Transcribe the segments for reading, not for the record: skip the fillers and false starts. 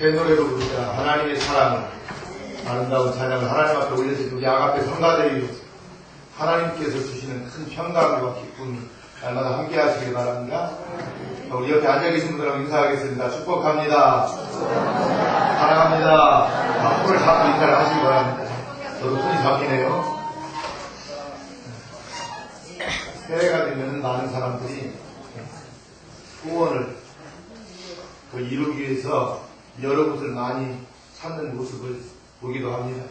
새 노래로 부르자. 하나님의 사랑을 아름다운 찬양을 하나님 앞에 올려드리고 우리 아가페 성가대로 하나님께서 주시는 큰 평강과 기쁨이 날마다 함께 하시길 바랍니다. 우리 옆에 앉아계신 분들하고 인사하겠습니다. 축복합니다. 사랑합니다. 손을 잡고 인사를 하시기 바랍니다. 저도 손이 잡히네요. 새해가 되면 많은 사람들이 소원을 이루기 위해서 여러 곳을 많이 찾는 모습을 보기도 합니다.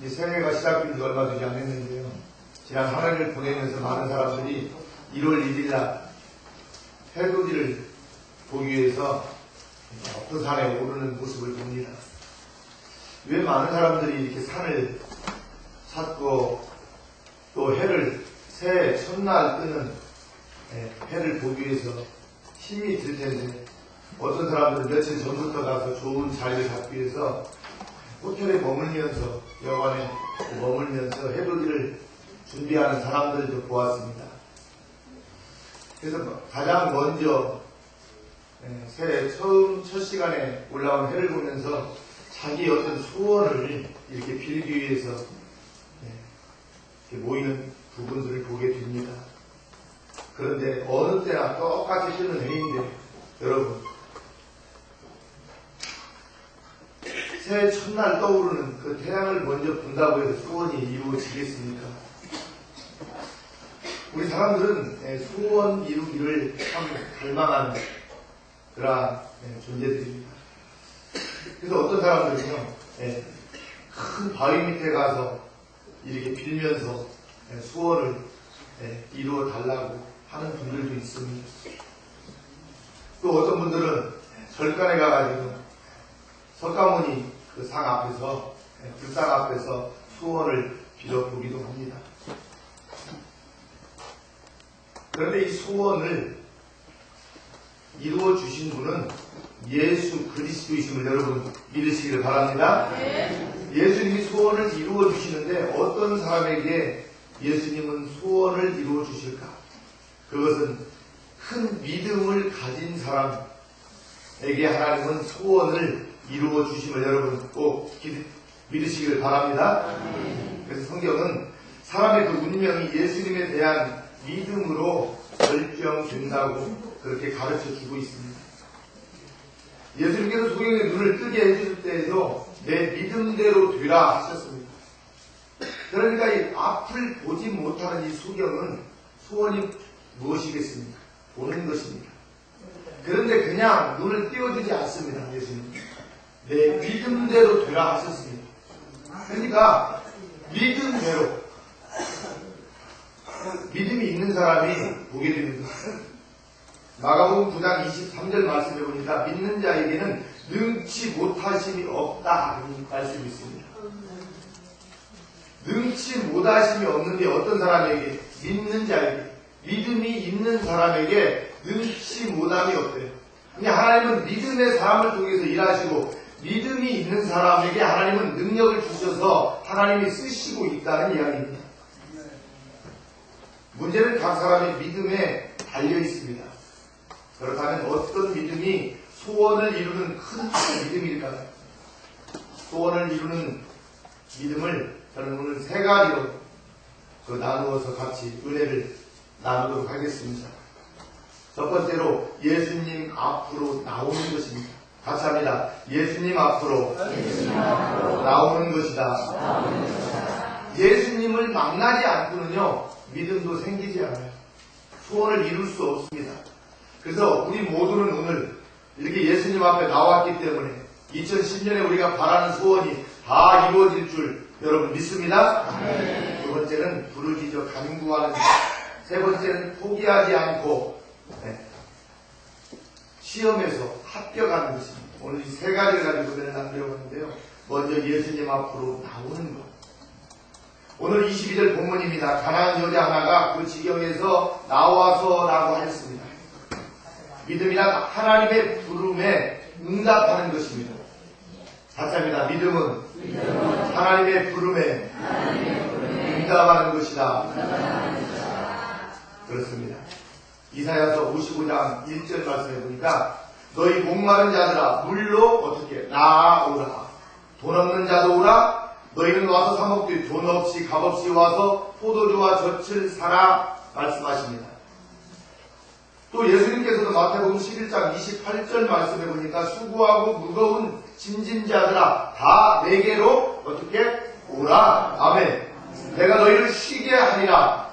이제 새해가 시작된 지 얼마 되지 않았는데요. 지난 한 해를 보내면서 많은 사람들이 1월 1일 날 해돋이를 보기 위해서 그 산에 오르는 모습을 봅니다. 왜 많은 사람들이 이렇게 산을 찾고 또 해를 새해 첫날 뜨는 해를 보기 위해서 힘이 들 텐데 어떤 사람들은 며칠 전부터 가서 좋은 자리를 잡기 위해서 호텔에 머물면서 여관에 머물면서 해돋이를 준비하는 사람들도 보았습니다. 그래서 가장 먼저 새해 첫 시간에 올라온 해를 보면서 자기 어떤 소원을 이렇게 빌기 위해서 이렇게 모이는 부분들을 보게 됩니다. 그런데 어느 때나 똑같이 뜨는 해인데 여러분 새해 첫날 떠오르는 그 태양을 먼저 본다고 해서 소원이 이루어지겠습니까? 우리 사람들은 소원 이루기를 참 갈망하는 그러한 존재들입니다. 그래서 어떤 사람들은요, 큰 바위 밑에 가서 이렇게 빌면서 소원을 이루어 달라고 하는 분들도 있습니다. 또 어떤 분들은 절간에 가가지고 석가모니 그 상 앞에서, 불상 앞에서 소원을 빌어보기도 합니다. 그런데 이 소원을 이루어 주신 분은 예수 그리스도이심을 여러분 믿으시길 바랍니다. 예수님이 소원을 이루어 주시는데 어떤 사람에게 예수님은 소원을 이루어 주실까? 그것은 큰 믿음을 가진 사람에게 하나님은 소원을 이루어 주심을 여러분 꼭 믿으시기를 바랍니다. 그래서 성경은 사람의 그 운명이 예수님에 대한 믿음으로 결정된다고 그렇게 가르쳐 주고 있습니다. 예수님께서 소경의 눈을 뜨게 해주실 때에도 내 믿음대로 되라 하셨습니다. 그러니까 이 앞을 보지 못하는 이 소경은 소원이 무엇이겠습니까? 보는 것입니다. 그런데 그냥 눈을 띄워주지 않습니다. 예수님. 내 믿음대로 되라 하셨습니다. 그러니까 믿음대로 믿음이 있는 사람이 보게 됩니다. 마가복음 9장 23절 말씀해 보니까 믿는 자에게는 능치 못하심이 없다 하는 말씀이 있습니다. 능치 못하심이 없는데 어떤 사람에게? 믿는 자에게, 믿음이 있는 사람에게 능치 못함이 없대요. 그냥 하나님은 믿음의 사람을 통해서 일하시고 믿음이 있는 사람에게 하나님은 능력을 주셔서 하나님이 쓰시고 있다는 이야기입니다. 문제는 각 사람의 믿음에 달려 있습니다. 그렇다면 어떤 믿음이 소원을 이루는 큰 믿음일까요? 소원을 이루는 믿음을 저는 오늘 세 가지로 나누어서 같이 은혜를 나누도록 하겠습니다. 첫 번째로 예수님 앞으로 나오는 것입니다. 같이 합니다. 예수님 앞으로 나오는 것이다. 예수님을 만나지 않고는요 믿음도 생기지 않아요. 소원을 이룰 수 없습니다. 그래서 우리 모두는 오늘 이렇게 예수님 앞에 나왔기 때문에 2010년에 우리가 바라는 소원이 다 이루어질 줄 여러분 믿습니다. 두 번째는 부르짖어 간구하는 것. 세 번째는 포기하지 않고 시험에서 합격하는 것입니다. 오늘 이 세 가지를 가지고 은혜를 나누려고 하는데요. 먼저 예수님 앞으로 나오는 것. 오늘 22절 본문입니다. 가난한 여자 하나가 그 지경에서 나와서라고 하였습니다. 믿음이란 하나님의 부름에 응답하는 것입니다. 같이 합니다. 믿음은 하나님의 부름에 응답하는 것이다. 그렇습니다. 이사야서 55장 1절 말씀해 보니까 너희 목마른 자들아 물로 어떻게 나아오라. 돈 없는 자도 오라. 너희는 와서 사 먹되 돈 없이 값 없이 와서 포도주와 젖을 사라 말씀하십니다. 또 예수님께서도 마태복음 11장 28절 말씀해 보니까 수고하고 무거운 짐진 자들아 다 내게로 어떻게 오라. 아멘. 내가 너희를 쉬게 하리라.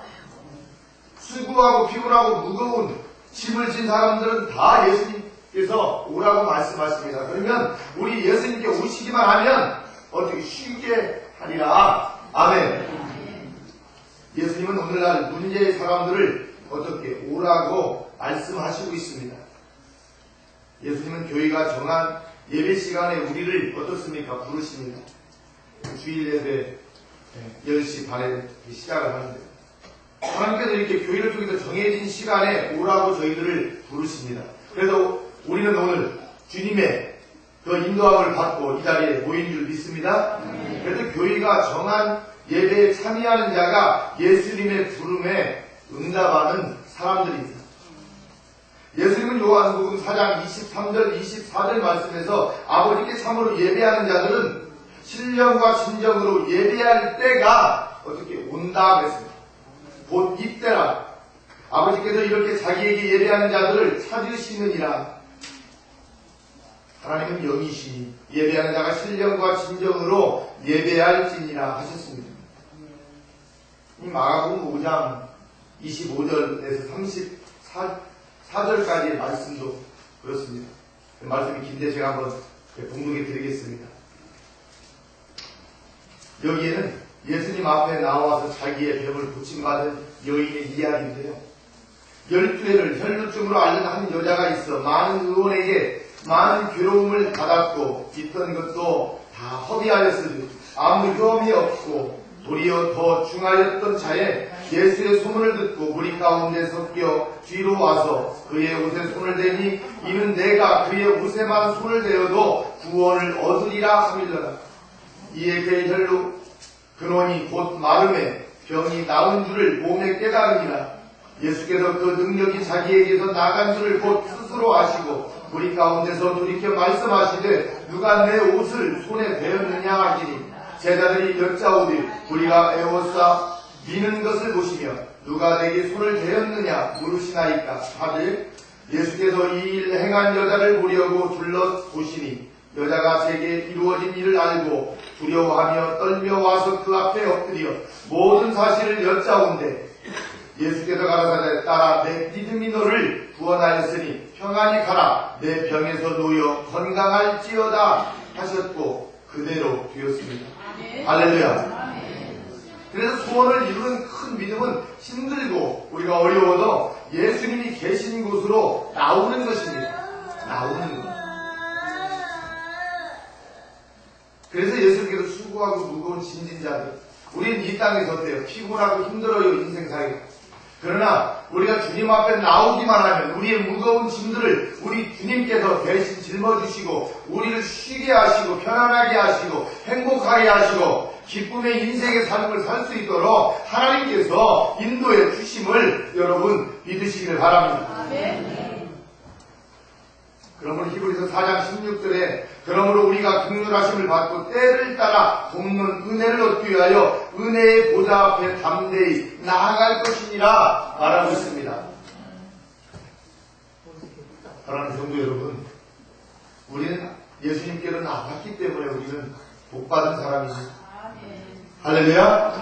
수고하고 피곤하고 무거운 짐을 진 사람들은 다 예수님께서 오라고 말씀하십니다. 그러면 우리 예수님께 오시기만 하면 어떻게 쉬게 하리라. 아멘. 예수님은 오늘날 문제의 사람들을 어떻게 오라고 말씀하시고 있습니다. 예수님은 교회가 정한 예배 시간에 우리를 어떻습니까? 부르십니다. 주일 예배 10시 반에 시작을 하는데요. 하나님께서 이렇게 교회를 통해서 정해진 시간에 오라고 저희들을 부르십니다. 그래서 우리는 오늘 주님의 그 인도함을 받고 이 자리에 모인 줄 믿습니다. 그래서 교회가 정한 예배에 참여하는 자가 예수님의 부름에 응답하는 사람들입니다. 예수님은 요한복음 4장 23절 24절 말씀에서 아버지께 참으로 예배하는 자들은 신령과 진정으로 예배할 때가 어떻게 온다 그랬습니다. 곧 이때라. 아버지께서 이렇게 자기에게 예배하는 자들을 찾으시느니라. 하나님은 영이시니 예배하는 자가 신령과 진정으로 예배할지니라 하셨습니다. 이 마가복음 5장 25절에서 34절까지의 말씀도 그렇습니다. 그 말씀이 긴데 제가 한번 봉독해 드리겠습니다. 여기에는 예수님 앞에 나와서 자기의 병을 고침받은 여인의 이야기인데요. 12회를 혈루증으로 앓는 한 여자가 있어 많은 의원에게 많은 괴로움을 받았고 있던 것도 다 허비하였으니 아무 효험이 없고 도리어 더 중하였던 자에 예수의 소문을 듣고 무리 가운데 섞여 뒤로 와서 그의 옷에 손을 대니 이는 내가 그의 옷에만 손을 대어도 구원을 얻으리라 하밀러라. 이에 그의 혈루 근원이 곧 마름에 병이 나은 줄을 몸에 깨달으니라. 예수께서 그 능력이 자기에게서 나간 줄을 곧 스스로 아시고 무리 가운데서 돌이켜 말씀하시되 누가 내 옷을 손에 대었느냐 하시니 제자들이 여짜오되 우리가 에워싸 미는 것을 보시며 누가 내게 손을 대었느냐 물으시나이까 하되 예수께서 이 일 행한 여자를 보려고 둘러보시니 여자가 제게 이루어진 일을 알고 두려워하며 떨며 와서 그 앞에 엎드려 모든 사실을 여짜온대 예수께서 가라사대 따라 내 믿음이 너를 구원하였으니 평안히 가라 내 병에서 놓여 건강할지어다 하셨고 그대로 되었습니다. 할렐루야. 그래서 소원을 이루는 큰 믿음은 힘들고 우리가 어려워도 예수님이 계신 곳으로 나오는 것입니다. 나오는 것. 그래서 예수님께서 수고하고 무거운 짐진 자들, 우리는 이 땅에서 어때요? 피곤하고 힘들어요, 인생살이가. 그러나 우리가 주님 앞에 나오기만 하면 우리의 무거운 짐들을 우리 주님께서 대신 짊어주시고 우리를 쉬게 하시고 편안하게 하시고 행복하게 하시고 기쁨의 인생의 삶을 살 수 있도록 하나님께서 인도해 주심을 여러분 믿으시길 바랍니다. 그러므로 히브리서 4장 16절에 그러므로 우리가 긍휼하심을 받고 때를 따라 돕는 은혜를 얻기 위하여 은혜의 보좌 앞에 담대히 나아갈 것이니라 말하고 있습니다. 사랑하는 성도 여러분, 우리는 예수님께로 나왔기 때문에 우리는 복받은 사람입니다. 할렐루야.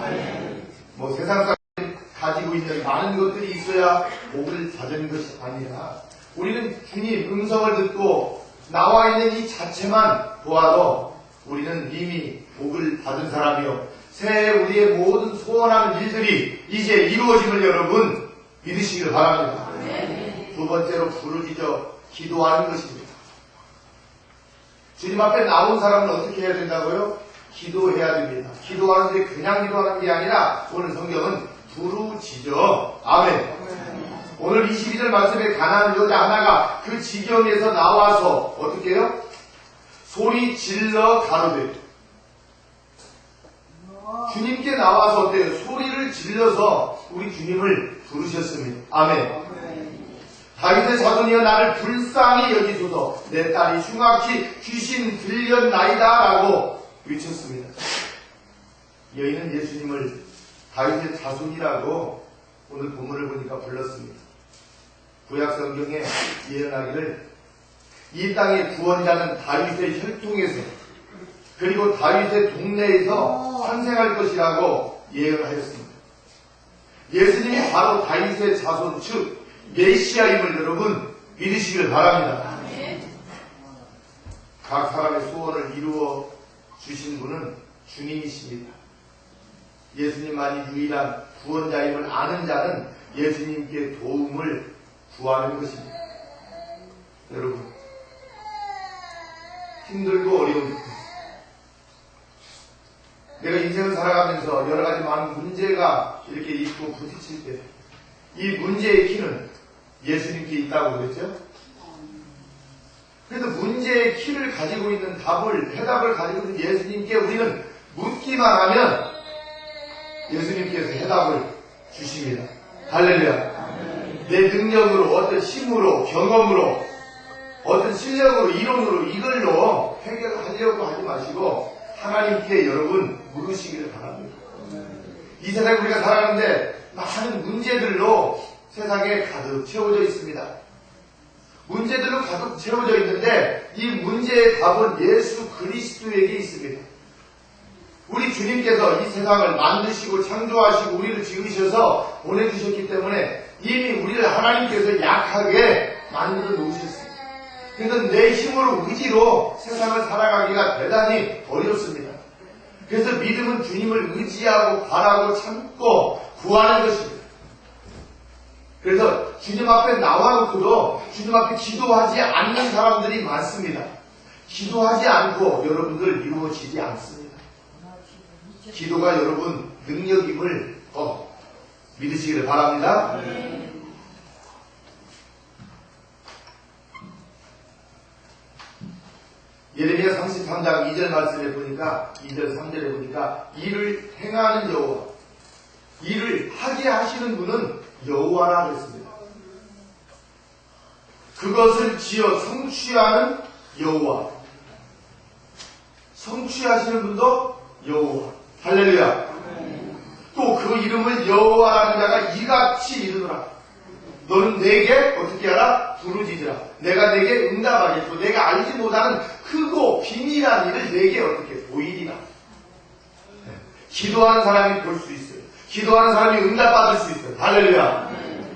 뭐 세상 사람이 가지고 있는 많은 것들이 있어야 복을 받은 것이 아니라 우리는 주님 음성을 듣고 나와 있는 이 자체만 보아도 우리는 이미 복을 받은 사람이요 새해 우리의 모든 소원하는 일들이 이제 이루어짐을 여러분 믿으시길 바랍니다. 두 번째로 부르짖어 기도하는 것입니다. 주님 앞에 나온 사람은 어떻게 해야 된다고요? 기도해야 됩니다. 기도하는데 그냥 기도하는 게 아니라 오늘 성경은 부르짖어. 아멘. 오늘 22절 말씀에 가난한 여자 하나가 그 지경에서 나와서 어떻게 해요? 소리 질러 가로되. 주님께 나와서 어때요? 소리를 질러서 우리 주님을 부르셨습니다. 아멘. 다윗의 자손이여 나를 불쌍히 여기소서. 내 딸이 흉악히 귀신 들렸나이다 라고 외쳤습니다. 여인은 예수님을 다윗의 자손이라고 오늘 본문을 보니까 불렀습니다. 구약 성경에 예언하기를 이 땅의 구원자는 다윗의 혈통에서 그리고 다윗의 동네에서 탄생할 것이라고 예언하였습니다. 예수님이 바로 다윗의 자손 즉 메시아임을 여러분 믿으시길 바랍니다. 각 사람의 소원을 이루어 주신 분은 주님이십니다. 예수님만이 유일한 구원자임을 아는 자는 예수님께 도움을 구하는 것입니다. 여러분, 힘들고 어려운 내가 인생을 살아가면서 여러 가지 많은 문제가 이렇게 있고 부딪힐 때 이 문제의 키는 예수님께 있다고 그랬죠? 그래서 문제의 키를 가지고 있는 해답을 가지고 있는 예수님께 우리는 묻기만 하면 예수님께서 해답을 주십니다. 할렐루야. 내 능력으로, 어떤 힘으로, 경험으로, 어떤 실력으로, 이론으로 이걸로 해결하려고 하지 마시고 하나님께 여러분 물으시기를 바랍니다. 이 세상에 우리가 살아가는데 많은 문제들로 세상에 가득 채워져 있습니다. 문제들로 가득 채워져 있는데 이 문제의 답은 예수 그리스도에게 있습니다. 우리 주님께서 이 세상을 만드시고 창조하시고 우리를 지으셔서 보내주셨기 때문에 이미 우리를 하나님께서 약하게 만들어 놓으셨습니다. 그래서 내 힘으로 의지로 세상을 살아가기가 대단히 어렵습니다. 그래서 믿음은 주님을 의지하고 바라고 참고 구하는 것입니다. 그래서 주님 앞에 나와놓고도 주님 앞에 기도하지 않는 사람들이 많습니다. 기도하지 않고 여러분들 이루어지지 않습니다. 기도가 여러분 능력임을 믿으시기를 바랍니다. 예레미야 33장 2절 말씀에 보니까 2절 3절에 보니까 일을 행하는 여호와, 일을 하게 하시는 분은 여호와라 그랬습니다. 그것을 지어 성취하는 여호와, 성취하시는 분도 여호와. 할렐루야. 또 그 이름을 여호와라는 자가 이같이 이르노라. 너는 내게 어떻게 하라? 부르짖으라. 내가 내게 응답하겠고 내가 알지 못하는 크고 비밀한 일을 내게 어떻게 보이리라. 기도하는 사람이 볼 수 있어요. 기도하는 사람이 응답받을 수 있어요. 할렐루야.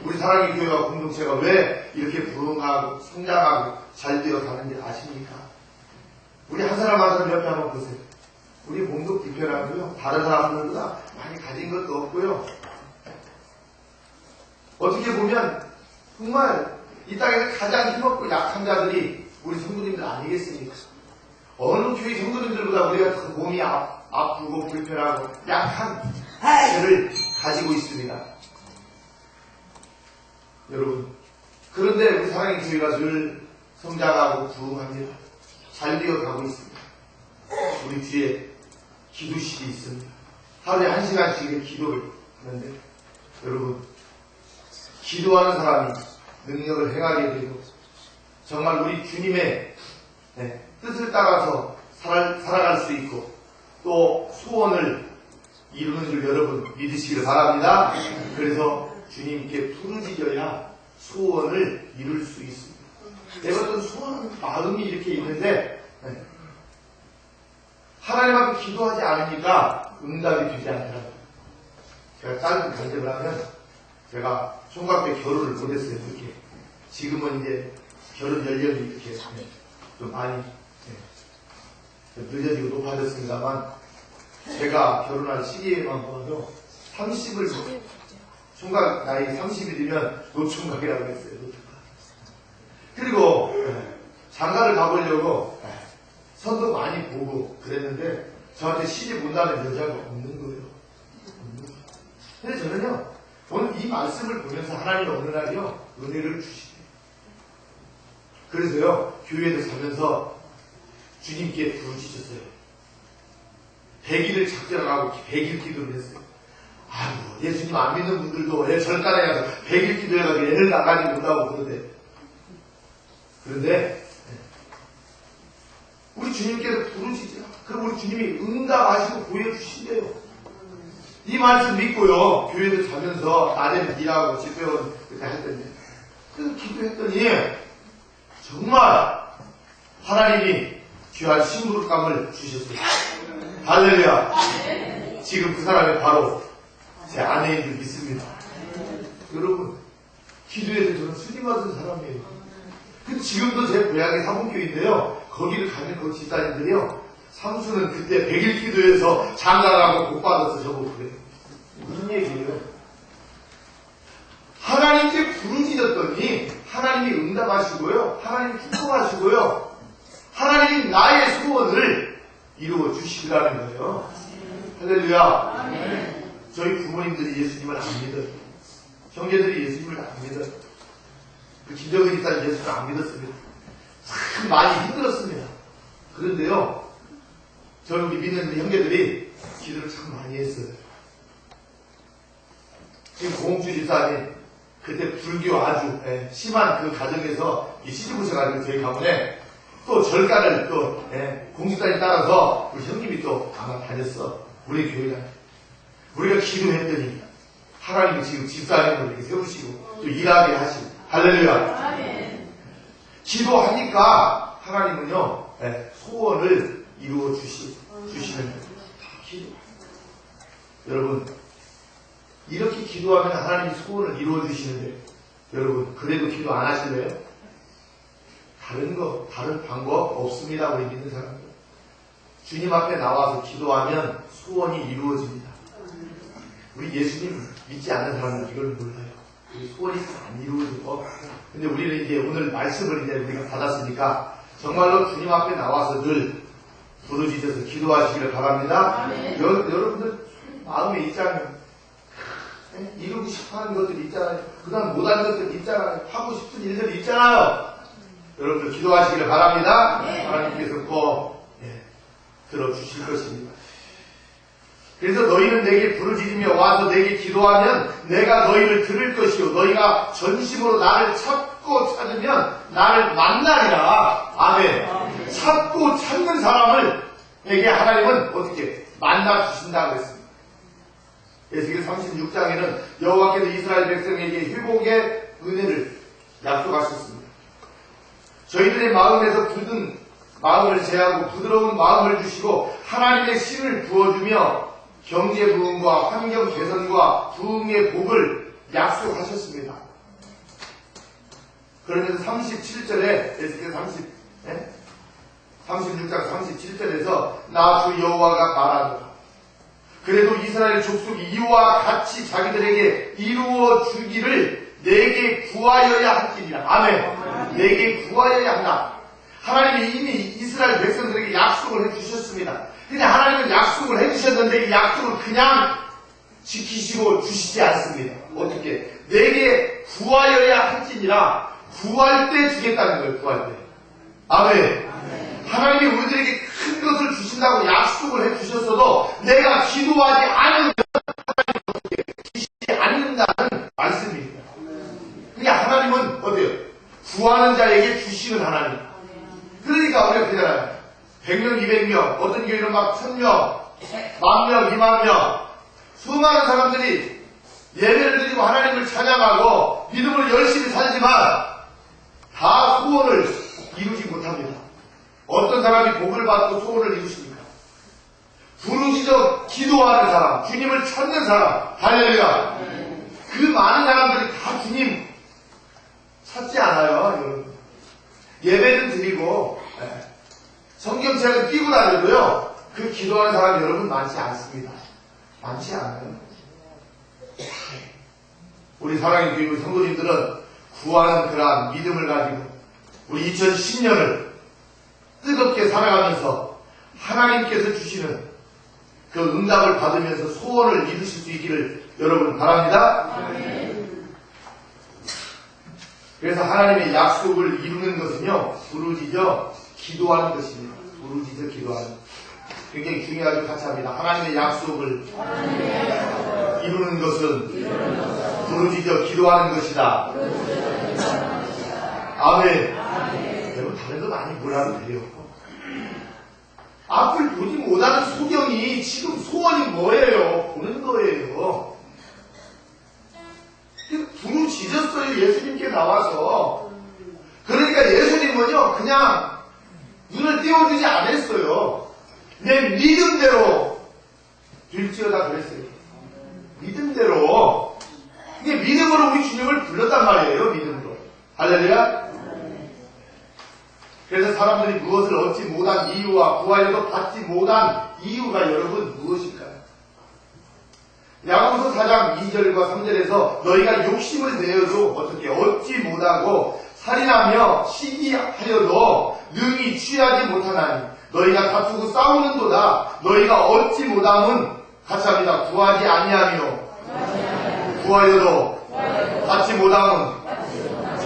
우리 사랑의 교회와 공동체가 왜 이렇게 부흥하고 성장하고 잘 되어 가는지 아십니까? 우리 한 사람 한 사람 옆에 한번 보세요. 우리 몸도 불편하고요. 다른 사람들보다 많이 가진 것도 없고요. 어떻게 보면 정말 이 땅에서 가장 힘없고 약한 자들이 우리 성도님들 아니겠습니까? 어느 교회 성도님들보다 우리가 더 몸이 아프고 불편하고 약한 죄를 가지고 있습니다. 여러분, 그런데 우리 사랑의 교회가 늘 성장하고 부흥합니다. 잘 되어 가고 있습니다. 우리 뒤에 기도실이 있습니다. 하루에 1시간씩 기도를 하는데 여러분, 기도하는 사람이 능력을 행하게 되고 정말 우리 주님의 뜻을 따라서 살아갈 수 있고 또 소원을 이루는 줄 여러분 믿으시기를 바랍니다. 그래서 주님께 부르짖어야 소원을 이룰 수 있습니다. 내가 어떤 소원, 마음이 이렇게 있는데 하나님 앞에 기도하지 않으니까 응답이 되지 않더라고요. 제가 짧은 간증을 하면 제가 총각 때 결혼을 못했어요. 이렇게 지금은 이제 결혼 연령이 이렇게 좀 많이 늦어지고 높아졌습니다만 제가 결혼할 시기에만 보아도 30을 총각 나이 30이 되면 노총각이라고 했어요. 노총각. 그리고 장가를 가보려고 선도 많이 보고 그랬는데 저한테 시집 온다는 여자가 없는 거예요. 근데 저는요 오늘 이 말씀을 보면서 하나님이 어느 날이요 은혜를 주시대요. 그래서요 교회에서 자면서 주님께 부르짖었어요. 100일을 작정하고 100일 기도를 했어요. 아이고 예수님 안 믿는 분들도 왜 절간에 가서 100일 기도해가지고 애를 나가지 못하고 그러대. 그런데 우리 주님께서 부르시죠. 그럼 우리 주님이 응답하시고 보여주신대요. 이 말씀 믿고요. 교회도 자면서 낮에는 일하고 집회원 그때 할 텐데 그래서 기도했더니 정말 하나님이 귀한 신부감을 주셨어요. 할렐루야. 지금 그 사람이 바로 제 아내인 줄 믿습니다. 여러분, 기도해서 저는 스님 받은 사람이에요. 근데 지금도 제 고향이 사분교인데요. 거기를 가면 그 집사님들이요. 삼수는 그때 100일 기도해서 장가가고 복 받아서 저보고 그래요. 무슨 얘기예요? 하나님께 부르짖었더니 하나님이 응답하시고요. 하나님이 축복하시고요. 하나님이 나의 소원을 이루어 주시라는 거예요. 할렐루야. 저희 부모님들이 예수님을 안 믿어요. 형제들이 예수님을 안 믿어요. 그 김정은 집사님 예수님을 안 믿었습니다. 참 많이 힘들었습니다. 그런데요, 저는 우리 믿는 형제들이 기도를 참 많이 했어요. 지금 공주 집사님 그때 불교 아주 심한 그 가정에서 시집 오셔가지고 저희 가문에 또 절가를 또 공주단에 따라서 우리 형님이 또 아마 다녔어. 우리 교회가 우리가 기도했더니 하나님이 지금 집사님을 이렇게 세우시고 또 일하게 하시고 할렐루야. 기도하니까 하나님은요 소원을 이루어 주시는 기도. 여러분 이렇게 기도하면 하나님이 소원을 이루어 주시는데 여러분 그래도 기도 안 하실래요? 다른 방법 없습니다. 우리 믿는 사람들. 주님 앞에 나와서 기도하면 소원이 이루어집니다. 우리 예수님 믿지 않는 사람은 이걸 몰라요. 우리 소원이 안 이루어지고. 근데 우리는 이제 오늘 말씀을 이제 우리가 받았으니까 정말로 주님 앞에 나와서 늘 부르짖어서 기도하시기를 바랍니다. 여러분들 마음에 있잖아요. 이루고 싶어 하는 것들이 있잖아요. 그다음 못하는 것들이 있잖아요. 하고 싶은 일들이 있잖아요. 여러분들 기도하시기를 바랍니다. 하나님께서 꼭 들어주실 것입니다. 그래서 너희는 내게 부르짖으며 와서 내게 기도하면 내가 너희를 들을 것이요 너희가 전심으로 나를 찾고 찾으면 나를 만나리라. 아멘. 찾고 찾는 사람을 에게 하나님은 어떻게 만나 주신다고 했습니다. 에스겔 36장에는 여호와께서 이스라엘 백성에게 회복의 은혜를 약속하셨습니다. 저희들의 마음에서 굳은 마음을 제하고 부드러운 마음을 주시고 하나님의 신을 부어주며 경제 부흥과 환경 개선과 부흥의 복을 약속하셨습니다. 그러면서 37절에 에스겔 36장 37절에서 나 주 여호와가 말하노라. 그래도 이스라엘 족속이 이와 같이 자기들에게 이루어 주기를 내게 구하여야 할지니라. 아멘. 내게 구하여야 한다. 하나님이 이미 이스라엘 백성들에게 약속을 해주셨습니다. 근데 하나님은 약속을 해주셨는데 이 약속을 그냥 지키시고 주시지 않습니다. 어떻게? 내게 구하여야 할지니라. 구할 때 주겠다는 거예요. 구할 때. 아멘. 하나님이 우리들에게 큰 것을 주신다고 약속을 해주셨어도 내가 기도하지 않으면 하나님은 어떻게 주시지 않는다는 말씀입니다. 그러니까 하나님은 어때요? 구하는 자에게 주시는 하나님. 그러니까 우리가 그잖아요. 100명, 200명, 어떤 교회는 막 1000명, 10,000명, 20,000명, 수많은 사람들이 예배를 드리고 하나님을 찬양하고 믿음을 열심히 살지만 다 소원을 이루지 못합니다. 어떤 사람이 복을 받고 소원을 이루십니까? 부르짖어 기도하는 사람, 주님을 찾는 사람, 할렐루야. 그 많은 사람들이 다 주님 찾지 않아요, 여러분. 예배는 드리고 성경책을 끼고 다녀도요 그 기도하는 사람 여러분 많지 않습니다. 많지 않아요. 우리 사랑의 교회 성도님들은 구하는 그러한 믿음을 가지고 우리 2010년을 뜨겁게 살아가면서 하나님께서 주시는 그 응답을 받으면서 소원을 이루실 수 있기를 여러분 바랍니다. 그래서 하나님의 약속을 이루는 것은요 부르짖어 기도하는 것입니다. 부르짖어 기도하는 굉장히 중요하게 같이 합니다. 하나님의 약속을 이루는 것은 부르짖어 기도하는 것이다. 아멘. 다른 거 많이 몰라도 돼요. 앞을 보지 못하는 소경이 지금 소원이 뭐예요? 보는 거예요. 부르짖었어요. 예수님께 나와서. 그러니까 예수님은요, 그냥 눈을 띄워주지 않았어요. 내 믿음대로 될지어다 그랬어요. 믿음대로. 이게 믿음으로 우리 주님을 불렀단 말이에요. 믿음으로. 할렐루야. 그래서 사람들이 무엇을 얻지 못한 이유와 구하여도 받지 못한 이유가 여러분 무엇일까요? 야고보서 4장 2절과 3절에서 너희가 욕심을 내어도 어떻게 얻지 못하고 살인하며 시기하여도 능히 취하지 못하나니 너희가 다투고 싸우는도다. 너희가 얻지 못함은 같이 합니다. 구하지 아니하며 구하여도 받지 못함은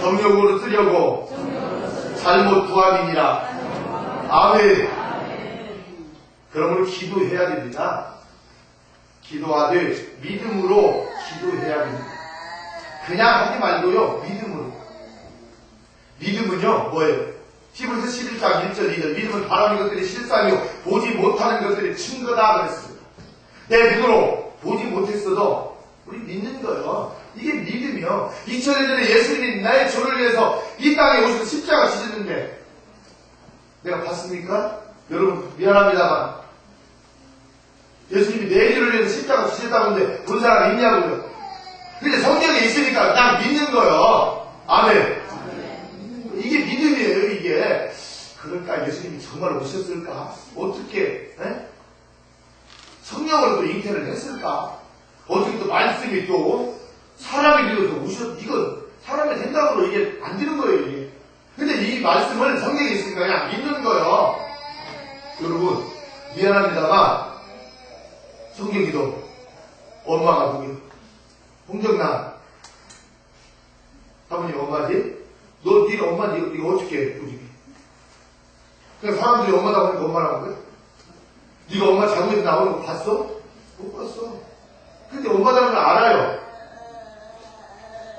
정욕으로 쓰려고 잘못 구함이니라. 아멘. 그러므로 기도해야 됩니다. 기도하되 믿음으로 기도해야 됩니다. 그냥 하지 말고요. 믿음으로. 믿음은요. 뭐예요? 히브리서 11장 1절 2절 믿음은 바라는 것들이 실상이고 보지 못하는 것들이 증거다 그랬습니다. 내 눈으로 보지 못했어도 우리 믿는 거예요. 이게 믿음이요. 2000년 전에 예수님이 나의 죄를 위해서 이 땅에 오셔서 십자가 지셨는데 내가 봤습니까? 여러분 미안합니다만 예수님이 내 죄를 위해서 십자가 지셨다고 하는데 본 사람 있냐고요. 근데 성경에 있으니까 그냥 믿는 거예요. 아멘. 이게 믿음이에요. 이게. 그럴까? 예수님이 정말 오셨을까? 어떻게 성령으로 또 잉태를 했을까? 어떻게 또 말씀이 또 사람이 되어서 이거 사람의 생각으로 이게 안 되는 거예요. 이게. 근데 이 말씀을 성경에 있으니까 그냥 믿는 거예요. 여러분 미안합니다만 성경기도 엄마가 누구예요? 홍정남 사모님 엄마지? 네가 엄마 네가 어떻게 해? 우리 그냥 사람들이 엄마다 보니까 엄마라고 그래? 네가 엄마 자고에서 나오는 거 봤어? 못 봤어. 근데 엄마라는 걸 알아요.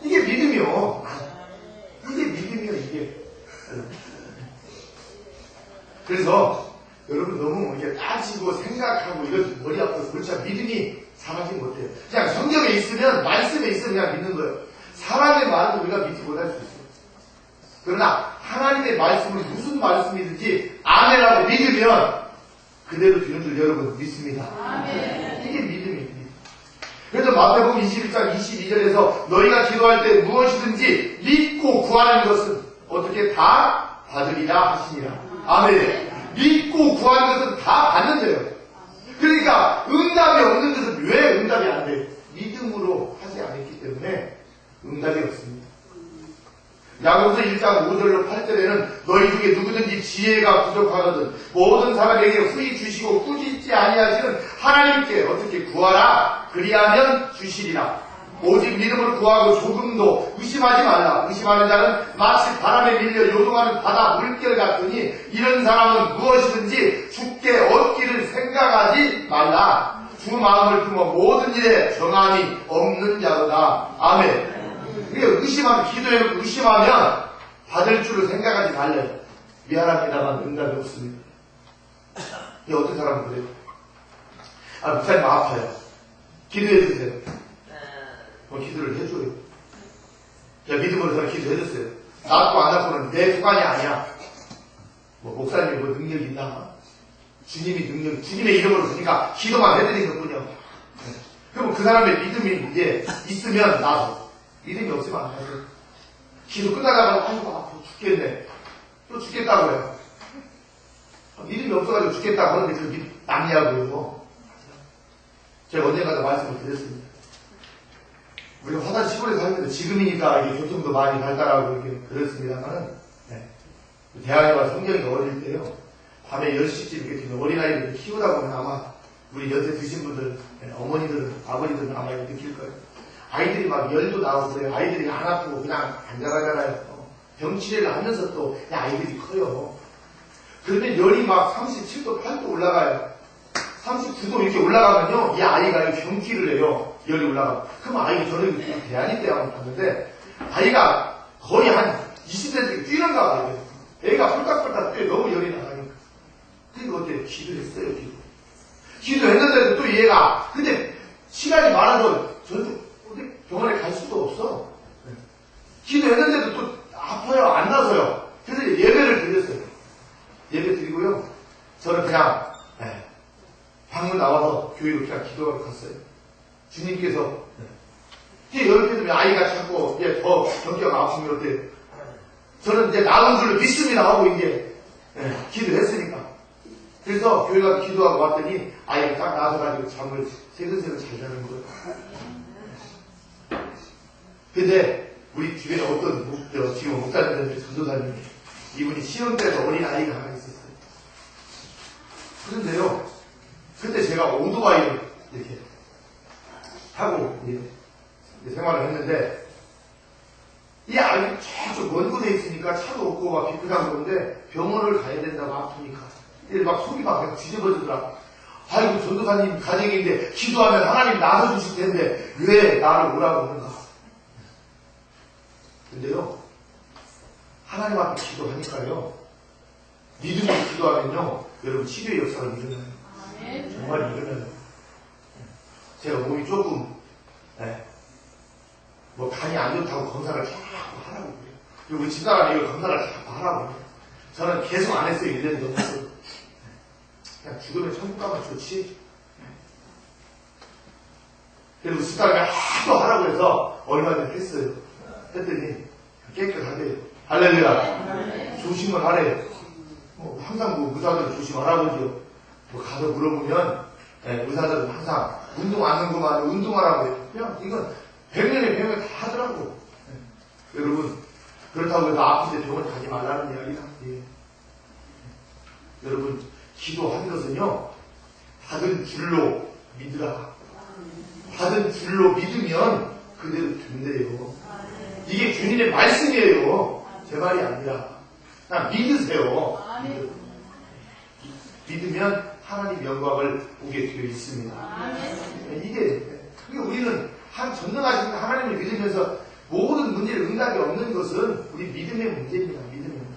이게 믿음이요. 이게 믿음이요. 이게. 그래서 여러분 너무 이게 따지고 생각하고 이거 머리 아파서 그렇지 않아. 믿음이 잘하지 못해요. 그냥 성경에 있으면 말씀에 있으면 그냥 믿는 거예요. 사람의 말은 우리가 믿지 못할 수 있어요. 그러나 하나님의 말씀은 무슨 말씀이든지 아멘하고 믿으면 그대로 되는 줄 여러분 믿습니다. 아멘. 이게 믿음입니다. 그래서 마태복음 21장 22절에서 너희가 기도할 때 무엇이든지 믿고 구하는 것은 어떻게 다 받으리라 하시니라. 아멘. 믿고 구하는 것은 다 받는데요. 그러니까 응답이 없는 것은 왜 응답이 안 돼요? 믿음으로 하지 않았기 때문에 응답이 없습니다. 야고보서 1장 5절로 8절에는 너희 중에 누구든지 지혜가 부족하거든 모든 사람에게 후히 주시고 꾸짖지 아니하시는 하나님께 어떻게 구하라 그리하면 주시리라. 오직 믿음으로 구하고 조금도 의심하지 말라. 의심하는 자는 마치 바람에 밀려 요동하는 바다 물결 같으니 이런 사람은 무엇이든지 주께 얻기를 생각하지 말라. 주 마음을 품어 모든 일에 정함이 없는 자로다. 아멘. 의심하면, 기도해놓고 의심하면 받을 줄을 생각하지 말래요. 미안합니다만 응답이 없습니다. 이게 어떤 사람은 그래요? 목사님 아파요. 기도해주세요. 기도를 해줘요. 제가 믿음으로 저는 기도해줬어요. 낫고 안 낫고는 내 주관이 아니야. 목사님이 뭐 능력이 있나? 주님의 이름으로 그러니까 기도만 해드린 것뿐이요. 그럼 그 사람의 믿음이 이제 있으면 나도. 믿음이 없으면 안 돼요. 기도 끝나다가 아이고 아파 죽겠네. 또 죽겠다고 해요. 믿음이 없어가지고 죽겠다고 하는데 그게 남이야고요. 제가 언젠가도 말씀을 드렸습니다. 우리가 화단 시골에서 하는데 지금이니까 이게 교통도 많이 발달하고 이렇게 그렇습니다만은 대학에 가서 성경이 어릴 때요. 밤에 10시쯤 이렇게 되면 어린아이를 키우다 보면 아마 우리 연세 드신 분들, 어머니들은, 아버지들은 아마 느낄 거예요. 아이들이 막 열도 나오고 그래요. 아이들이 안 아프고 그냥 안전하잖아요. 병치레를 하면서 또 아이들이 커요. 그런데 열이 막 37도, 8도 올라가요. 39도 이렇게 올라가면요. 이 아이가 경기를 해요. 열이 올라가면. 그럼 아이가 저는 대안이 때 한번 봤는데 아이가 거의 한 20cm 뛰는가 봐요. 애가 펄딱펄딱 뛰어 너무 열이 나가니까. 그러니까 어때? 기도했어요, 기도했는데도 또 얘가, 근데 시간이 많아서 저도 어디 병원에 갈 수도 없어. 기도했는데도 또 아파요, 안 나서요. 그래서 예배를 드렸어요. 예배 드리고요. 저는 그냥, 방문 나와서 교회로 그냥 기도하러 갔어요. 주님께서, 이렇게 되면 아이가 자꾸 더 경기가 아프면 어때요? 저는 이제 나은 줄로 믿습니다 하고 이제 기도했으니까. 그래서 교회 가서 기도하고 왔더니 아이가 딱 나서가지고 잠을 새근새근 잘 자는 거예요. 근데 우리 집에 어떤 지금 목사님들 전도사님이 이분이 시험 때에서 어린 아이가 하나 있었어요. 그런데요, 그때 제가 오토바이를 이렇게 타고 생활을 했는데 이 아이가 저쪽 먼 곳에 있으니까 차도 없고 막 비프장 그런데 병원을 가야 된다고 아프니까 막 속이 막 뒤집어지더라. 아이고 전도사님 가정인데 기도하면 하나님 나서주실 텐데 왜 나를 오라고 하는가. 근데요 하나님 앞에 기도하니까요 믿음으로 기도하면요 여러분 치료의 역사가 일어나요. 정말 일어나요. 제가 몸이 조금 뭐 간이 안 좋다고 검사를 자꾸 하라고 그래요. 그리고 우리 집사람이 이거 검사를 자꾸 하라고 해요. 저는 계속 안 했어요. 1년 넘었어요. 그냥 죽으면 천국 가면 좋지. 그리고 집사람이 하도 하라고 해서 얼마 전에 했어요. 했더니 깨끗하대요. 할렐루야. 조심을 하래요. 항상 뭐 의사들 조심하라고요. 뭐 가서 물어보면 의사들은 항상 운동 안 하는 것만 운동하라고 해요. 그냥 이건 100년에 100년 다 하더라고. 여러분 그렇다고 해서 아픈데 병원 가지 말라는 이야기다. 여러분 기도하는 것은요 받은 줄로 믿으라. 받은 줄로 믿으면 그대로 된대요. 이게 주님의 말씀이에요. 제 말이 아니라 그냥 믿으세요. 믿으면 하나님 영광을 보게 되어 있습니다. 이게 우리는 전능하신 하나님을 믿으면서 모든 문제에 응답이 없는 것은 우리 믿음의 문제입니다. 믿음의 문제.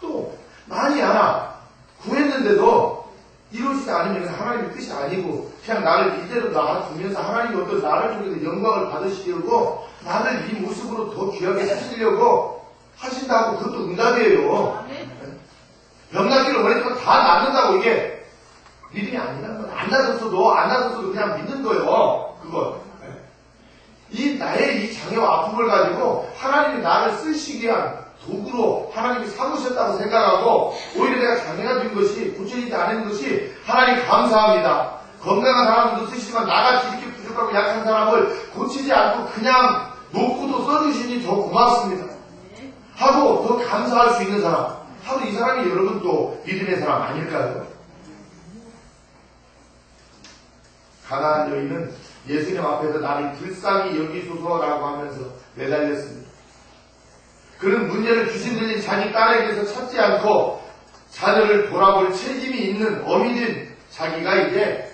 또 만이 하나 구했는데도 이루어지지 않으면 하나님의 뜻이 아니고 그냥 나를 이대로 놔두면서 하나님이 어떤 나를 통해서 영광을 받으시려고 나를 이 모습으로 더 귀하게 하시려고 하신다고 그것도 응답이에요. 병 낫기를 원했지만 다 낫는다고 이게 믿음이 아니라는 거예요. 안 낫았어도 그냥 믿는 거예요. 그거. 이 나의 이 장애와 아픔을 가지고 하나님이 나를 쓰시기 위한 도구로 하나님이 삼으셨다고 생각하고 오히려 내가 장애가 된 것이 고쳐지지 않은 것이 하나님 감사합니다. 건강한 사람들도 쓰시지만 나같이 이렇게 부족하고 약한 사람을 고치지 않고 그냥 놓고도 써주시니 더 고맙습니다. 하고 더 감사할 수 있는 사람. 하루 이 사람이 여러분 또 믿음의 사람 아닐까요? 가나안 여인은 예수님 앞에서 나를 불쌍히 여기소서라고 하면서 매달렸습니다. 그는 문제를 귀신들린 자기 딸에게서 찾지 않고 자녀를 돌아볼 책임이 있는 어미된 자기가 이제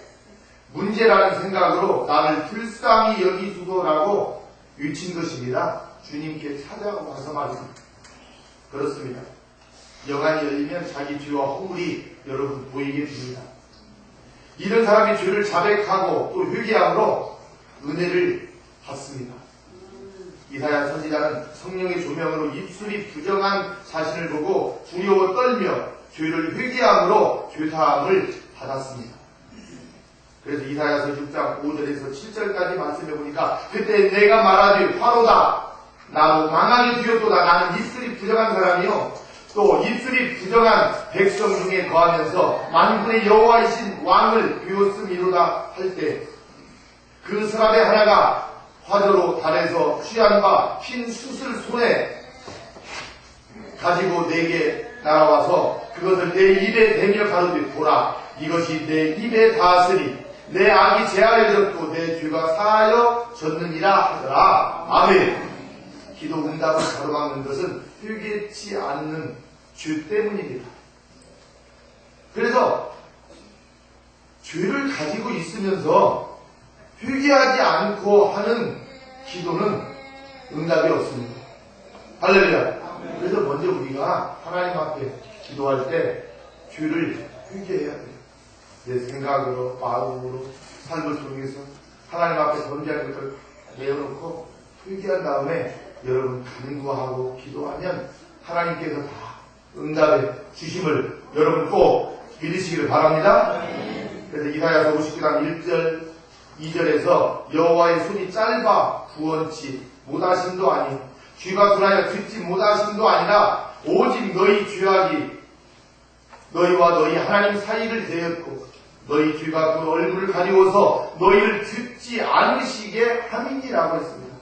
문제라는 생각으로 나를 불쌍히 여기소서라고 외친 것입니다. 주님께 찾아와서 말입니다. 그렇습니다. 영안이 열리면 자기 죄와 허물이 여러분 보이게 됩니다. 이런 사람이 죄를 자백하고 또 회개함으로 은혜를 받습니다. 이사야 선지자는 성령의 조명으로 입술이 부정한 자신을 보고 두려워 떨며 죄를 회개함으로 죄사함을 받았습니다. 그래서 이사야서 6장 5절에서 7절까지 말씀해 보니까 그때 내가 말하되 화로다 나도 망하게 되었도다. 나는 입술이 부정한 사람이요 또 입술이 부정한 백성 중에 거하면서 만군의 여호와이신 왕을 비웠음이로다 할 때 그 사람의 하나가 화저로 달에서 취한 바 흰 숯을 손에 가지고 내게 날아와서 그것을 내 입에 대며 가로되 보라 이것이 내 입에 닿았으니 내 악이 제하여졌고 내 죄가 사하여졌느니라 하더라. 아멘. 기도 응답을 가로막는 것은 회개치 않는 죄 때문입니다. 그래서 죄를 가지고 있으면서 회개하지 않고 하는 기도는 응답이 없습니다. 할렐루야. 그래서 먼저 우리가 우리가 하나님 앞에 기도할 때 죄를 회개해야 돼요. 내 생각으로, 마음으로, 삶을 통해서 하나님 앞에 던지는 것을 내어놓고 회개한 다음에 여러분 간구하고 기도하면 하나님께서 다 응답해 주심을 여러분 꼭 믿으시기를 바랍니다. 그래서 이사야서 59장 1절 2절에서 여호와의 손이 짧아 구원치 못하심도 아니요 귀가 둔하여 듣지 못하심도 아니라 오직 너희 죄악이 너희와 너희 하나님 사이를 대었고 너희 귀가 그 얼굴을 가리워서 너희를 듣지 않으시게 함이니라고 했습니다.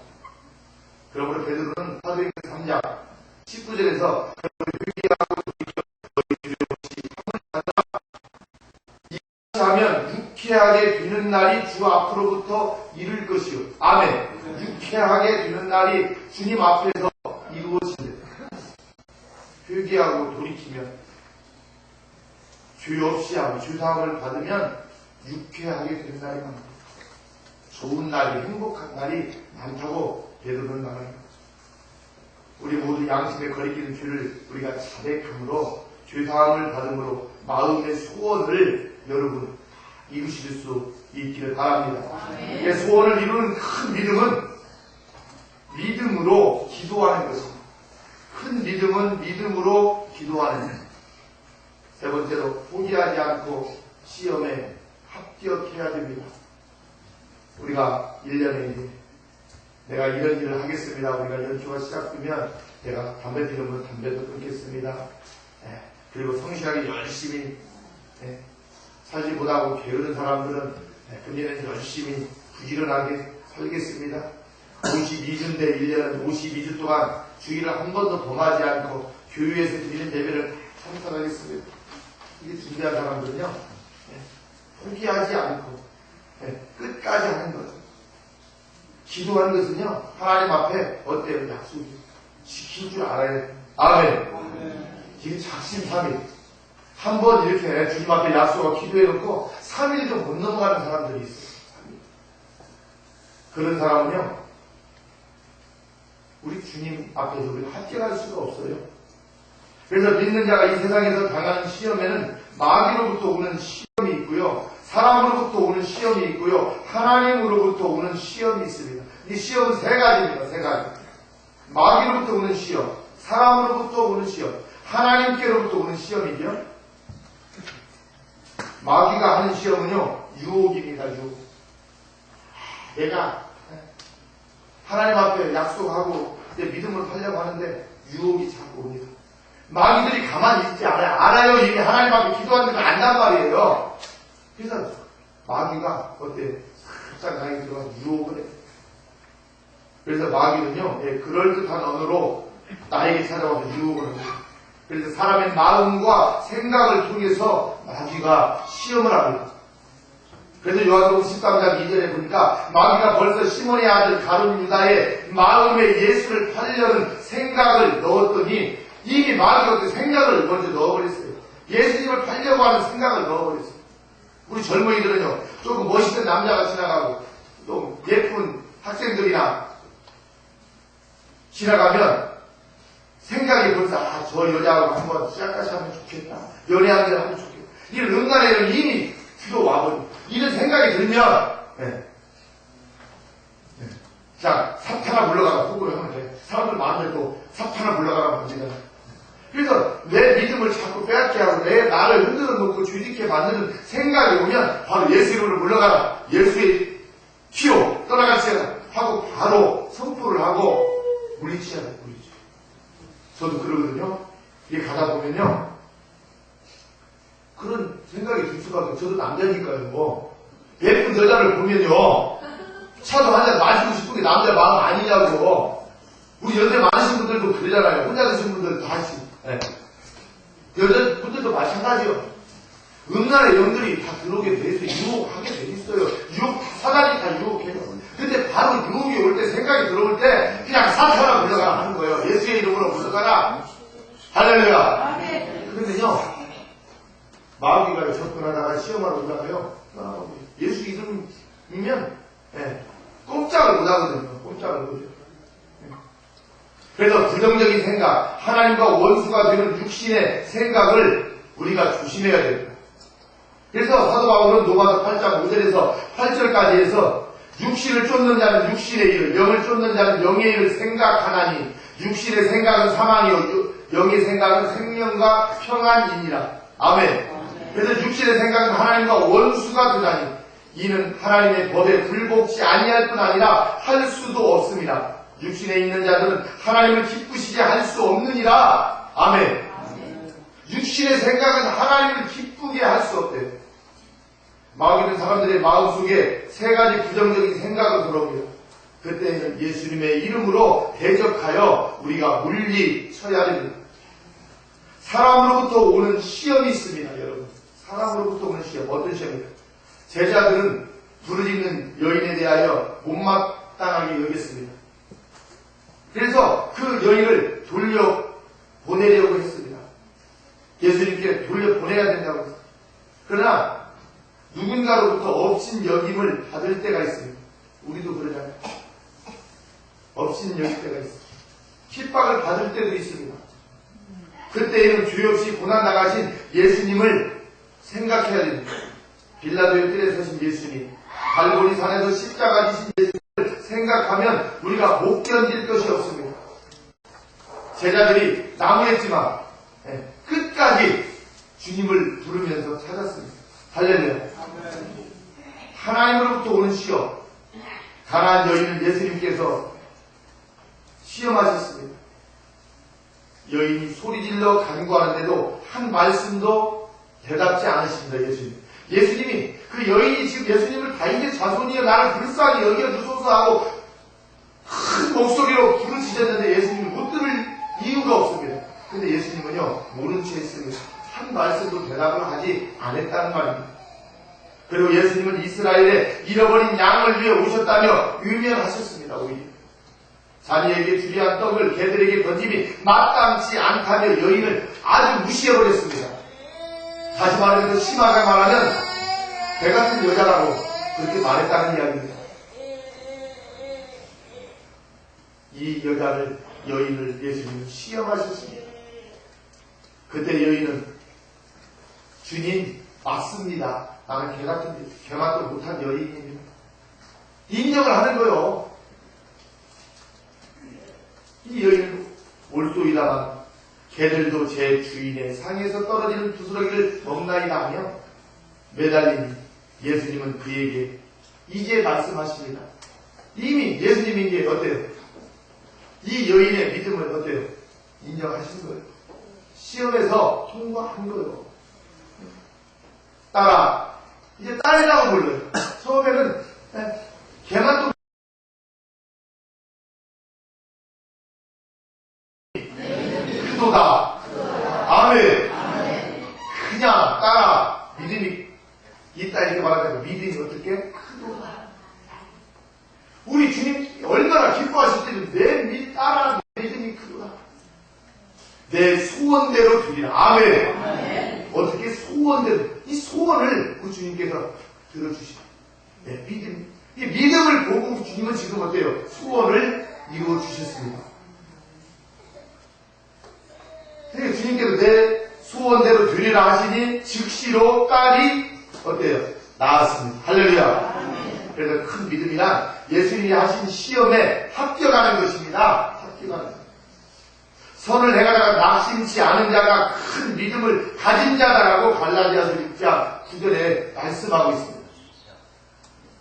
그러므로 베드로는 사도행전 3장 19절에서 회개하고 너희 죄 없이 이같이 하면 유쾌하게 되는 날이 주 앞으로부터 이룰 것이요. 아멘. 유쾌하게 되는 날이 주님 앞에서 이루어진다. 회개하고 돌이키면 죄 없이 하고 주사함을 받으면 유쾌하게 되는 날이 많다. 좋은 날이 행복한 날이 많다고 베드로는 말합니다. 우리 모두 양심에 거리끼는 죄를 우리가 자백함으로 죄사함을 받음으로 마음의 소원을 여러분 이루실 수 있기를 바랍니다. 이 소원을 이루는 큰 믿음은 믿음으로 기도하는 것입니다. 큰 믿음은 믿음으로 기도하는 것. 세 번째로 포기하지 않고 시험에 합격해야 됩니다. 우리가 1년에 이제 내가 이런 일을 하겠습니다. 우리가 연초가 시작되면 내가 담배 피우면 담배도 끊겠습니다. 그리고 성실하게 열심히 살지 못하고 게으른 사람들은 금년에 열심히 부지런하게 살겠습니다. 52주인데 1년은 52주 동안 주일을 한 번도 범하지 않고 교회에서 드리는 예배를 참석하겠습니다. 이게 준비한 사람들은요, 포기하지 않고 끝까지 하는 거죠. 기도하는 것은요, 하나님 앞에 어때요? 약속이 지킨 줄 알아야 돼요. 아멘. 이게 작심삼일. 한 번 이렇게 주님 앞에 약속하고 기도해놓고 3일도 못 넘어가는 사람들이 있어요. 3일. 그런 사람은요, 우리 주님 앞에서 우리가 합격할 수가 없어요. 그래서 믿는 자가 이 세상에서 당하는 시험에는 마귀로부터 오는 시험이 있고요, 사람으로부터 오는 시험이 있고요, 하나님으로부터 오는 시험이 있습니다. 이 시험은 세 가지입니다. 세 가지. 마귀로부터 오는 시험, 사람으로부터 오는 시험, 하나님께로부터 오는 시험이죠. 마귀가 하는 시험은요, 유혹입니다. 유혹. 내가 하나님 앞에 약속하고 내 믿음을 하려고 하는데 유혹이 자꾸 옵니다. 마귀들이 가만히 있지 않아요. 알아요. 이미 하나님 앞에 기도하는 걸 안단 말이에요. 그래서 마귀가 어때? 살짝 나에게 들어가서 유혹을 해. 그래서 마귀는요, 그럴듯한 언어로 나에게 찾아와서 유혹을 합니다. 그래서 사람의 마음과 생각을 통해서 마귀가 시험을 합니다. 그래서 요한복음 13장 2절에 보니까 마귀가 벌써 시몬의 아들 가룟 유다의 마음에 예수를 팔려는 생각을 넣었더니 이미 마귀가 그 생각을 먼저 넣어버렸어요. 예수님을 팔려고 하는 생각을 넣어버렸어요. 우리 젊은이들은요, 조금 멋있는 남자가 지나가고 또 예쁜 학생들이나 지나가면 생각이 벌써 저 여자하고 한번 시작까지 하면 좋겠다. 연애하기를 하면 좋겠다. 이런 응간에는 이미 들어와버립니다. 이런 생각이 들면 자, 삽 하나 물러가라 호구를 하면 돼. 사람들 마음에 또 삽 하나 물러가라 문제잖아. 그래서 내 믿음을 자꾸 빼앗게 하고 내 나를 흔들어 놓고 주짓게 만드는 생각이 오면 바로 예수 이름으로 물러가라. 예수의 피로 떠나가시라 하고 바로 선포를 하고 물리치야 돼. 물리치. 저도 그러거든요. 이게 가다 보면요, 그런 생각이 들 수가 없어요. 저도 남자니까요. 뭐 예쁜 여자를 보면요, 차도 한잔 마시고 싶은 게 남자 마음 아니냐고. 우리 연세 많으신 분들도 그러잖아요. 혼자 드신 분들 다 같이. 여자분들도 마찬가지요. 음란의 영들이 다 들어오게 돼 있어요. 유혹하게 돼 있어요. 사단이 다 유혹해요. 근데 바로 유혹이 올 때, 생각이 들어올 때 그냥 사탄아 물러가라 하는 거예요. 예수의 이름으로 물러가라. 할렐루야. 그런데요, 마귀가 접근하다가 시험하러 올라가요. 예수 이름이면 꼼짝을 못 하거든요. 꼼짝을 못 해요. 그래서 부정적인 생각, 하나님과 원수가 되는 육신의 생각을 우리가 조심해야 됩니다. 그래서 사도 바울은 로마서 8장 5절에서 8절까지 해서 육신을 쫓는 자는 육신의 일을, 영을 쫓는 자는 영의 일을 생각하나니 육신의 생각은 사망이요 영의 생각은 생명과 평안이니라. 아멘. 그래서 육신의 생각은 하나님과 원수가 되다니 이는 하나님의 법에 불복지 아니할 뿐 아니라 할 수도 없습니다. 육신에 있는 자들은 하나님을 기쁘시게 할 수 없느니라. 아멘. 육신의 생각은 하나님을 기쁘게 할 수 없대요. 마음 있는 사람들의 마음속에 세 가지 부정적인 생각을 들어옵니다. 그때는 예수님의 이름으로 대적하여 우리가 물리쳐야 됩니다. 사람으로부터 오는 시험이 있습니다, 여러분. 사람으로부터 오는 시험. 어떤 시험입니까? 제자들은 부르짖는 여인에 대하여 못마땅하게 여겼습니다. 그래서 그 여인을 돌려보내려고 했습니다. 예수님께 돌려보내야 된다고 했습니다. 그러나 누군가로부터 업신 여김을 받을 때가 있습니다. 우리도 그러잖아요. 업신 여길 때가 있습니다. 핍박을 받을 때도 있습니다. 그때에는 죄 없이 고난당하신 예수님을 생각해야 됩니다. 빌라도의 뜰에 서신 예수님, 갈보리 산에서 십자가 지신 예수님을 생각하면 우리가 못 견딜 것이 없습니다. 제자들이 나무했지만 끝까지 주님을 부르면서 찾았습니다. 할렐루야. 하나님으로부터 오는 시험. 가나안 여인을 예수님께서 시험하셨습니다. 여인이 소리질러 간구하는데도 한 말씀도 대답지 않으십니다. 예수님이 그 여인이 지금 예수님을 다윗의 자손이여 나를 불쌍히 여겨주소서 하고 큰 목소리로 부르짖었는데 예수님이 못 들을 이유가 없습니다. 근데 예수님은요 모른 채 했습니다. 한 말씀도 대답을 하지 않았다는 말입니다. 그리고 예수님은 이스라엘의 잃어버린 양을 위해 오셨다며 유명하셨습니다. 오히려 자기에게 주리한 떡을 개들에게 던짐이 마땅치 않다며 여인을 아주 무시해버렸습니다. 다시 말해서 심하게 말하면 배 같은 여자라고 그렇게 말했다는 이야기입니다. 이 여인을 예수님은 시험하셨습니다. 그때 여인은 주님 맞습니다. 나는 개만도 못한 여인입니다. 인정을 하는 거요. 이 여인은 올소이다만 개들도 제 주인의 상에서 떨어지는 부스러기를 먹나이다 하며 매달린 예수님은 그에게 이제 말씀하십니다. 이미 예수님이 이제 어때요? 이 여인의 믿음을 어때요? 인정하신 거예요. 시험에서 통과한 거예요. 딸아, 이제 딸이라고 불러요. 처음에는 걔만 또 그도다. 아멘. 그냥 딸아, 믿음이 있다 이렇게 말하자면 믿음이 어떻게? 그도다. 우리 주님 얼마나 기뻐하실 때는 내 딸아 믿음이 그도다. 내 소원대로 드리라. 아멘. 어떻게 소원대로? 이 소원을 그 주님께서 들어주시다. 네, 이 믿음을 보고 주님은 지금 어때요? 소원을 이루어 주셨습니다. 그러니까 주님께서 내 소원대로 드리라 하시니 즉시로 딸이 어때요? 나았습니다. 할렐루야. 그래서 큰 믿음이란 예수님이 하신 시험에 합격하는 것입니다. 합격하는 것. 선을 행하다가 낙심치 않은 자가 큰 믿음을 가진 자다라고 갈라디아서 6장 9절에 말씀하고 있습니다.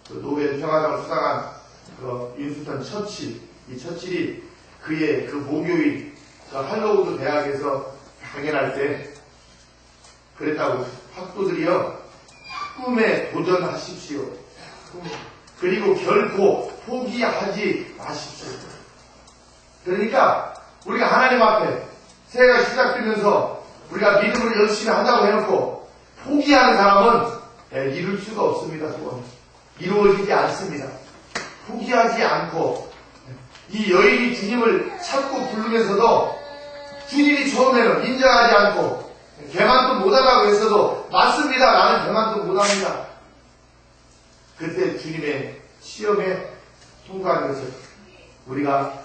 그 노벨 평화상을 수상한 그 윈스턴 처칠, 이 처칠이 그의 그 목요일 그 할로우드 대학에서 강연할 때 그랬다고. 학도들이여 꿈에 도전하십시오. 그리고 결코 포기하지 마십시오. 그러니까 우리가 하나님 앞에 새해가 시작되면서 우리가 믿음을 열심히 한다고 해놓고 포기하는 사람은 이룰 수가 없습니다. 소원 이루어지지 않습니다. 포기하지 않고 이 여인이 주님을 찾고 부르면서도 주님이 처음에는 인정하지 않고 개만도 못하다고 했어도 맞습니다. 나는 개만도 못합니다. 그때 주님의 시험에 통과한 것을 우리가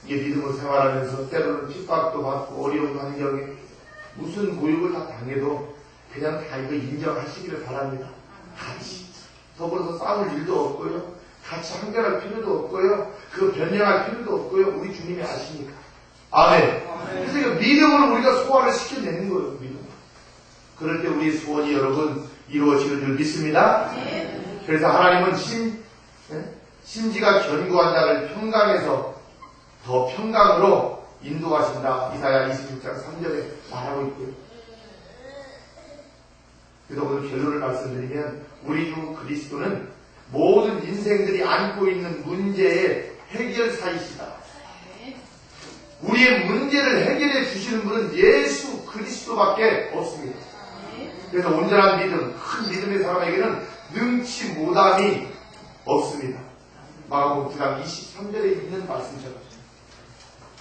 이게 믿음으로 생활하면서 때로는 핍박도 받고 어려운 환경에 무슨 고육을 다 당해도 그냥 다 이거 인정하시기를 바랍니다. 같이 더불어서 싸울 일도 없고요. 같이 한결할 필요도 없고요. 그거 변명할 필요도 없고요. 우리 주님이 아시니까. 아멘. 그래서 이거 믿음으로 우리가 소화를 시켜내는 거예요. 믿음. 그럴 때 우리 소원이 여러분 이루어지는 줄 믿습니다. 그래서 하나님은 심지가 견고한 자를 평강에서 더 평강으로 인도하신다. 이사야 26장 3절에 말하고 있고요. 그래서 오늘 결론을 말씀드리면 우리 주 그리스도는 모든 인생들이 안고 있는 문제의 해결사이시다. 우리의 문제를 해결해 주시는 분은 예수 그리스도밖에 없습니다. 그래서 온전한 믿음, 큰 믿음의 사람에게는 능치 못함이 없습니다. 마가복음 9장 23절에 있는 말씀처럼.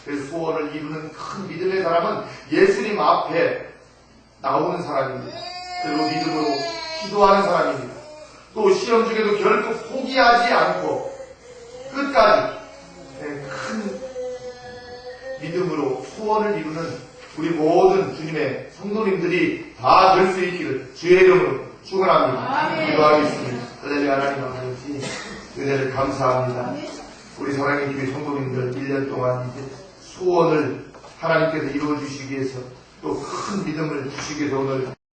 그래서 소원을 이루는 큰 믿음의 사람은 예수님 앞에 나오는 사람입니다. 그리고 믿음으로 기도하는 사람입니다. 또 시험 중에도 결코 포기하지 않고 끝까지 큰 믿음으로 소원을 이루는 우리 모든 주님의 성도님들이 다 될 수 있기를 주의 이름으로 축원합니다. 기도하겠습니다. 할렐루야. 하나님 아버지 은혜를 감사합니다. 우리 사랑의 교회 성도님들 1년 동안 이제 소원을 하나님께서 이루어 주시기 위해서 또 큰 믿음을 주시기 위해서 오늘